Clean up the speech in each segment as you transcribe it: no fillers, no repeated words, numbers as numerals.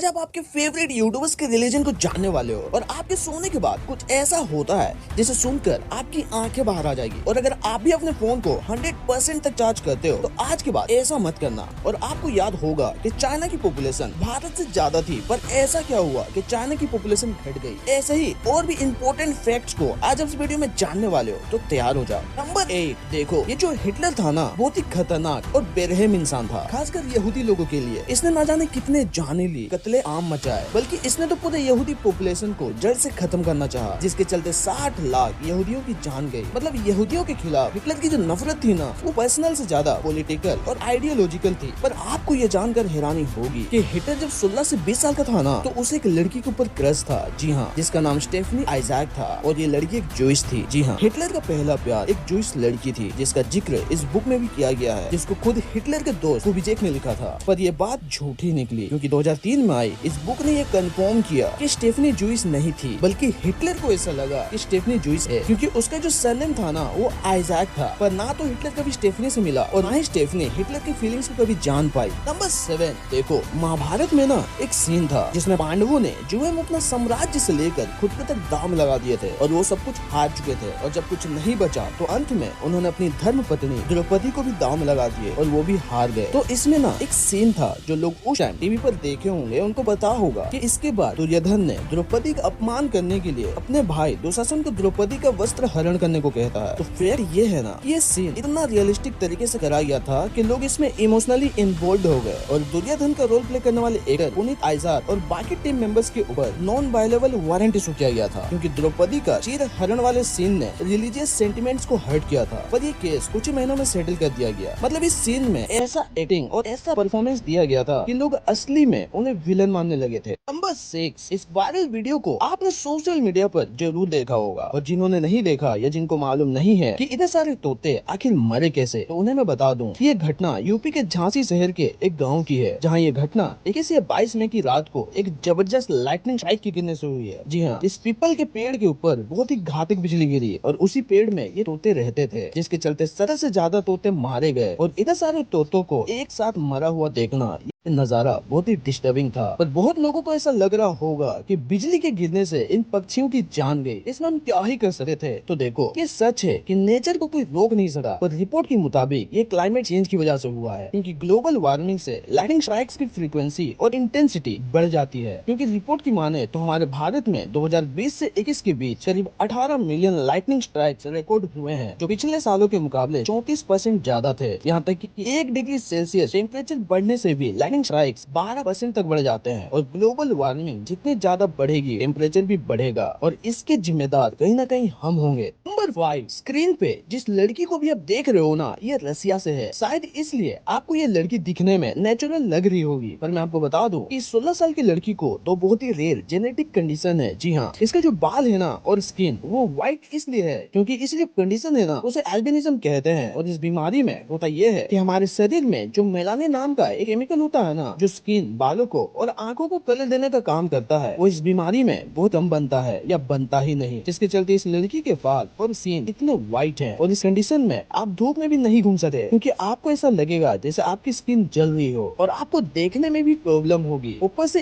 आज आप आपके फेवरेट यूट्यूबर्स के रिलीजन को जानने वाले हो और आपके सोने के बाद कुछ ऐसा होता है जिसे सुनकर आपकी आंखें बाहर आ जाएगी। और अगर आप भी अपने फोन को 100% तक चार्ज करते हो तो आज के बाद ऐसा मत करना। और आपको याद होगा कि चाइना की पॉपुलेशन भारत से ज्यादा थी, पर ऐसा क्या हुआ कि चाइना की पॉपुलेशन घट गई। ऐसे ही और भी इम्पोर्टेंट फैक्ट्स को आज आप इस वीडियो में जानने वाले हो, तो तैयार हो जाओ। नंबर 8, देखो ये जो हिटलर था ना, बहुत ही खतरनाक और बेरहम इंसान था, खासकर यहूदी लोगों के लिए। इसने ना जाने कितने जाने ली, कत्ले आम मचाए, बल्कि इसने तो पूरे यहूदी पॉपुलेशन को जड़ से खत्म करना चाहा, जिसके चलते 60 लाख यहूदियों की जान गई। मतलब यहूदियों के खिलाफ हिटलर की जो नफरत थी ना, वो पर्सनल से ज्यादा पॉलिटिकल और आइडियोलॉजिकल थी। पर आपको ये जानकर हैरानी होगी कि हिटलर जब 16 से 20 साल का था ना, तो उसे एक लड़की के ऊपर क्रश था। जी हाँ, जिसका नाम स्टेफनी आइजैक था, और ये लड़की एक जूइश थी। जी हाँ, हिटलर का पहला प्यार एक जूइश लड़की थी, जिसका जिक्र इस बुक में भी किया गया है, जिसको खुद हिटलर के दोस्त कुबिजेक ने लिखा था। पर ये बात झूठी निकली, क्योंकि 2003 में आई इस बुक ने ये कंफर्म किया कि स्टेफनी जूइश नहीं थी, बल्कि हिटलर को ऐसा लगा कि स्टेफनी जूइश है, क्योंकि उसका जो सरनेम था ना, वो आइजैक था। पर ना तो हिटलर कभी स्टेफनी से मिला और ना ही स्टेफनी हिटलर की फीलिंग्स को कभी जान पाई। नंबर 7, देखो महाभारत में ना एक सीन था जिसमें पांडवों ने जुए में अपना साम्राज्य से लेकर खुद पे तक दाम लगा दिए थे, और वो सब कुछ हार चुके थे। और जब कुछ नहीं बचा तो अंत में उन्होंने अपनी धर्म पत्नी द्रौपदी को भी दाम लगा दिए, और वो भी हार गए। तो इसमें ना एक सीन था, जो लोग उस टाइम टीवी पर देखे होंगे उनको पता होगा कि इसके बाद दुर्योधन ने द्रौपदी का अपमान करने के लिए अपने भाई दुशासन को द्रौपदी का वस्त्र हरण करने को कहता है। तो फिर ये है ना, ये सीन इतना रियलिस्टिक तरीके से करा गया था कि लोग इसमें इमोशनली इन्वॉल्व हो गए। और दुर्योधन का रोल प्ले करने वाले एक्टर पुनीत आइजार और बाकी टीम मेंबर्स के ऊपर नॉन वायलेबल वारंट इशू किया गया था, क्योंकि द्रौपदी का चीर हरण वाले सीन ने रिलीजियस सेंटिमेंट्स को हर्ट किया था। पर ये केस कुछ ही महीनों में सेटल कर दिया गया। मतलब इस सीन में ऐसा एक्टिंग और ऐसा परफॉर्मेंस दिया गया था कि लोग असली में उन्हें विलन मानने लगे थे। नंबर 6, इस वायरल वीडियो को आपने सोशल मीडिया पर जरूर देखा होगा, और जिन्होंने नहीं देखा या जिनको मालूम नहीं है कि इतने सारे तोते आखिर मरे कैसे, तो उन्हें मैं बता दूं कि ये घटना यूपी के झांसी शहर के एक गांव की है, जहां ये घटना 21 या 22 मई की रात को एक जबरदस्त लाइटनिंग स्ट्राइक के गिरने से हुई है। जी हाँ, इस पीपल के पेड़ के ऊपर बहुत ही घातक बिजली गिरी, और उसी पेड़ में ये तोते रहते थे, जिसके चलते 70 से ज्यादा तोते मारे गए। और इतने सारे तोतों को एक साथ मरा हुआ देखना, नजारा बहुत ही डिस्टर्बिंग था। पर बहुत लोगों को ऐसा लग रहा होगा कि बिजली के गिरने से इन पक्षियों की जान गई, इसमें हम क्या ही कर सकते थे। तो देखो, ये सच है कि नेचर को कोई रोक नहीं सका, पर रिपोर्ट के मुताबिक ये क्लाइमेट चेंज की वजह से हुआ है, क्योंकि ग्लोबल वार्मिंग से लाइटनिंग स्ट्राइक्स की फ्रीक्वेंसी और इंटेंसिटी बढ़ जाती है। क्योंकि रिपोर्ट की माने तो हमारे भारत में 2020 से 21 के बीच करीब 18 मिलियन लाइटनिंग स्ट्राइक्स रिकॉर्ड हुए हैं, जो पिछले सालों के मुकाबले 34% ज्यादा थे। यहाँ तक कि 1 डिग्री सेल्सियस टेम्परेचर बढ़ने से भी लाइटनिंग स्ट्राइक्स 12% तक बढ़ जाते हैं। और ग्लोबल वार्मिंग जितनी ज्यादा बढ़ेगी, टेम्परेचर भी बढ़ेगा, और इसके जिम्मेदार कहीं ना कहीं हम होंगे। नंबर 5, स्क्रीन पे जिस लड़की को भी आप देख रहे हो ना, ये रसिया से है। शायद इसलिए आपको ये लड़की दिखने में नेचुरल लग रही होगी, पर मैं आपको बता दूं कि 16 साल की लड़की को तो बहुत ही रेयर जेनेटिक कंडीशन है। जी हाँ, इसके जो बाल है ना और स्किन, वो व्हाइट इसलिए है क्योंकि इसी जो कंडीशन है ना, उसे एल्बिनिज्म कहते हैं। और इस बीमारी में होता यह है कि हमारे शरीर में जो मेलानिन नाम का एक केमिकल होता है ना, जो स्किन, बालों को और आंखों को कलर देने का काम करता है, वो इस बीमारी में बहुत कम बनता है या बनता ही नहीं, जिसके चलते इस लड़की के बाल और स्किन इतने व्हाइट हैं। और इस कंडीशन में आप धूप में भी नहीं घूम सकते, क्योंकि आपको ऐसा लगेगा जैसे आपकी स्किन जल रही हो, और आपको देखने में भी प्रॉब्लम होगी। ऊपर से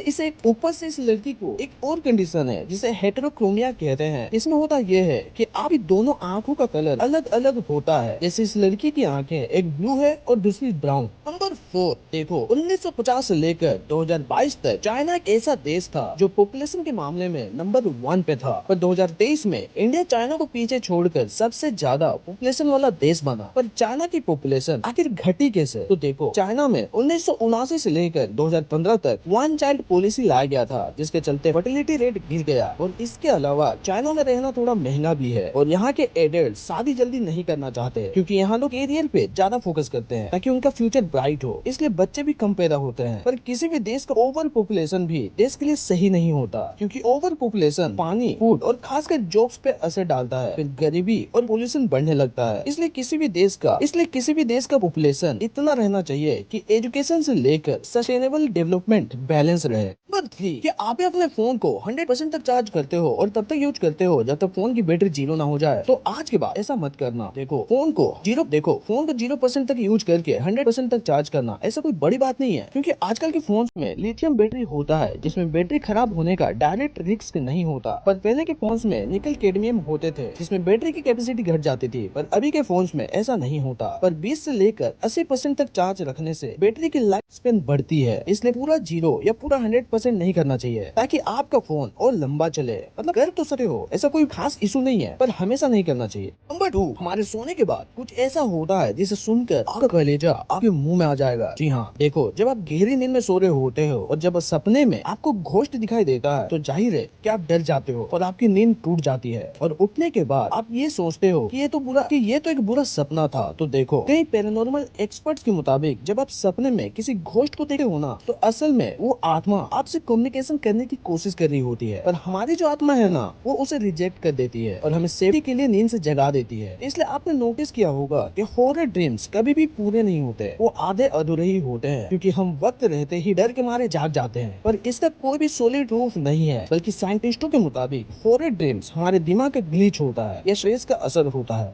इस लड़की को एक और कंडीशन है जिसे हेटेरोक्रोमिया कहते हैं। इसमें होता यह है कि आपकी दोनों आंखों का कलर अलग अलग होता है। जैसे इस लड़की की आंखें एक ब्लू है और दूसरी ब्राउन। नंबर 4, देखो 1950 से लेकर 2022 तक चाइना एक ऐसा देश था जो पॉपुलेशन के मामले में नंबर 1 पे था, पर 2023 में इंडिया चाइना को पीछे छोड़कर सबसे ज्यादा पॉपुलेशन वाला देश बना। पर चाइना की पॉपुलेशन आखिर घटी कैसे? तो देखो, चाइना में 1979 से लेकर 2015 तक वन चाइल्ड पॉलिसी लाया गया था, जिसके चलते फर्टिलिटी रेट गिर गया। और इसके अलावा चाइना में रहना थोड़ा महंगा भी है, और यहाँ के एडल्ट शादी जल्दी नहीं करना चाहते, क्योंकि यहाँ लोग कैरियर पे ज्यादा फोकस करते हैं ताकि उनका फ्यूचर ब्राइट हो, इसलिए बच्चे भी कम पैदा होते हैं। पर किसी भी देश का ओवर पॉपुलेशन भी देश के लिए सही नहीं होता, क्योंकि ओवर पॉपुलेशन पानी, फूड और खासकर जॉब्स पे असर डालता है, फिर गरीबी और पोल्यूशन बढ़ने लगता है। इसलिए किसी भी देश का पॉपुलेशन इतना रहना चाहिए कि एजुकेशन से लेकर सस्टेनेबल डेवलपमेंट बैलेंस रहे। नंबर 3, कि आप अपने फोन को 100% तक चार्ज करते हो और तब तक यूज करते हो जब तक फोन की बैटरी 0 ना हो जाए। तो आज के बाद ऐसा मत करना। देखो फोन को 0% तक यूज करके 100% तक चार्ज करना करना ऐसा कोई बड़ी बात नहीं है, क्योंकि आजकल के फोन में लिथियम बैटरी होता है जिसमें बैटरी खराब होने का डायरेक्ट रिस्क नहीं होता। पर पहले के फोन्स में निकल कैडमियम होते थे जिसमें बैटरी की कैपेसिटी घट जाती थी, पर अभी के फोन्स में ऐसा नहीं होता। पर 20 से लेकर 80% तक चार्ज रखने से बैटरी की लाइफ स्पेन बढ़ती है, इसलिए पूरा 0 या पूरा 100% नहीं करना चाहिए ताकि आपका फोन और लंबा चले। मतलब कर तो सकते हो, ऐसा कोई खास इशू नहीं है, पर हमेशा नहीं करना चाहिए। नंबर 2, हमारे सोने के बाद कुछ ऐसा होता है जिसे सुनकर आपका कलेजा आपके मुंह में आ जाएगा। जी हाँ, देखो, जब आप गहरी नींद में सो रहे होते हो और जब सपने में आपको घोस्ट दिखाई देता है तो जाहिर है कि आप डर जाते हो और आपकी नींद टूट जाती है और उठने के बाद आप ये सोचते हो कि ये तो एक बुरा सपना था। तो देखो, कई पैरानॉर्मल एक्सपर्ट्स के मुताबिक जब आप सपने में किसी घोस्ट को देखते हो ना, तो असल में वो आत्मा आपसे कम्युनिकेशन करने की कोशिश कर रही होती है, पर हमारी जो आत्मा है ना, वो उसे रिजेक्ट कर देती है और हमें सेफ्टी के लिए नींद से जगा देती है। इसलिए आपने नोटिस किया होगा कि हॉरर ड्रीम्स कभी भी पूरे नहीं होते, वो आधे अधूरे ही होते हैं, क्योंकि हम वक्त रहते ही डर के मारे जाग जाते हैं। पर इसका कोई भी सॉलिड प्रूफ नहीं है, बल्कि साइंटिस्टों के मुताबिक हॉरर ड्रीम्स हमारे दिमाग का ग्लिच होता है या स्ट्रेस का असर होता है।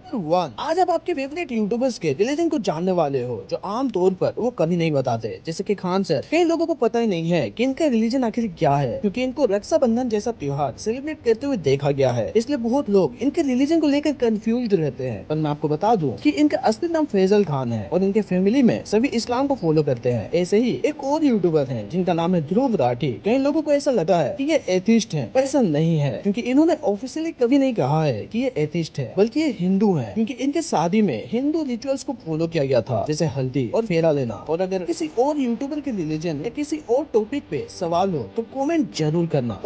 आज आप आपके फेवरेट यूट्यूबर्स के रिलीजन को जानने वाले हो, जो आम तौर पर वो कभी नहीं बताते, जैसे कि खान सर। कई लोगों को पता ही नहीं है कि इनका रिलीजन आखिर क्या है, क्योंकि इनको रक्षाबंधन जैसा त्योहार सेलिब्रेट करते हुए देखा गया है, इसलिए बहुत लोग इनके रिलीजन को लेकर कंफ्यूज रहते हैं। पर मैं आपको बता दूं कि इनका असली नाम फैजल खान है और इनके फैमिली में सभी इस्लाम को फॉलो करते हैं। ऐसे ही एक और यूट्यूबर है जिनका नाम है ध्रुव राठी। कई लोगों को ऐसा लगा है कि ये एथिस्ट है, पर ऐसा नहीं है, क्योंकि इन्होंने ऑफिशियली कभी नहीं कहा है कि ये एथिस्ट है, बल्कि ये हिंदू है, क्योंकि इनके शादी में हिंदू रिचुअल्स को फॉलो किया गया था, जैसे हल्दी और फेरा लेना। और अगर किसी और यूट्यूबर के रिलीजन या किसी और टॉपिक पे सवाल हो तो कमेंट जरूर करना।